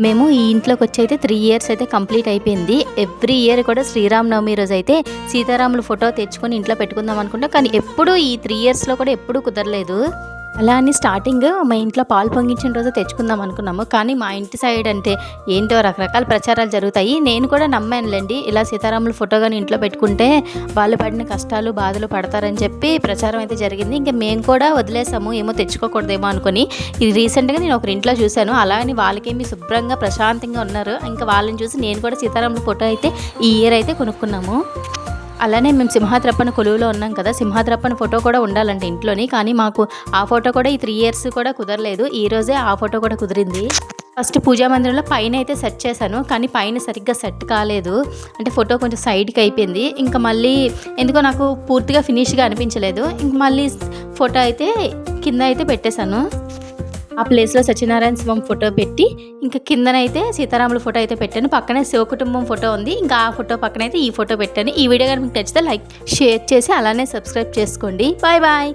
మేము ఈ ఇంట్లోకి వచ్చి అయితే 3 ఇయర్స్ అయితే కంప్లీట్ అయిపోయింది. ఎవ్రీ ఇయర్ కూడా శ్రీరామనవమి రోజు అయితే సీతారాముల ఫోటో తెచ్చుకొని ఇంట్లో పెట్టుకుందాం అనుకుంటా, కానీ ఎప్పుడూ ఈ 3 ఇయర్స్లో కూడా ఎప్పుడూ కుదరలేదు. అలా అని స్టార్టింగ్ మా ఇంట్లో పాలు పొంగించిన రోజు తెచ్చుకుందాం అనుకున్నాము, కానీ మా ఇంటి సైడ్ అంటే ఏంటో రకరకాల ప్రచారాలు జరుగుతాయి. నేను కూడా నమ్మానులేండి, ఇలా సీతారాముల ఫోటో కానీ ఇంట్లో పెట్టుకుంటే వాళ్ళు పడిన కష్టాలు బాధలు పడతారని చెప్పి ప్రచారం అయితే జరిగింది. ఇంకా మేము కూడా వదిలేసాము, ఏమో తెచ్చుకోకూడదేమో అనుకుని. ఇది రీసెంట్గా నేను ఒకరి ఇంట్లో చూశాను, అలా అని వాళ్ళకేమి శుభ్రంగా ప్రశాంతంగా ఉన్నారు. ఇంకా వాళ్ళని చూసి నేను కూడా సీతారాముల ఫోటో అయితే ఈ ఇయర్ అయితే కొనుక్కున్నాము. అలానే మేము సింహాద్రప్పన కొలువులో ఉన్నాం కదా, సింహాద్రప్పన ఫోటో కూడా ఉండాలంటే ఇంట్లోని, కానీ మాకు ఆ ఫోటో కూడా ఈ 3 ఇయర్స్ కూడా కుదరలేదు. ఈరోజే ఆ ఫోటో కూడా కుదిరింది. ఫస్ట్ పూజా మందిరంలో పైన అయితే సెట్ చేశాను, కానీ పైన సరిగ్గా సెట్ కాలేదు. అంటే ఫోటో కొంచెం సైడ్కి అయిపోయింది. ఇంకా మళ్ళీ ఎందుకో నాకు పూర్తిగా ఫినిష్గా అనిపించలేదు. ఇంక మళ్ళీ ఫోటో అయితే కింద అయితే పెట్టేశాను. ఆ ప్లేస్లో సత్యనారాయణ స్వామి ఫోటో పెట్టి ఇంకా కిందనైతే సీతారాముల ఫోటో అయితే పెట్టాను. పక్కనే శివ కుటుంబం ఫోటో ఉంది, ఇంకా ఆ ఫోటో పక్కన అయితే ఈ ఫోటో పెట్టాను. ఈ వీడియో కానీ మీకు నచ్చితే లైక్ షేర్ చేసి అలానే సబ్స్క్రైబ్ చేసుకోండి. Bye bye.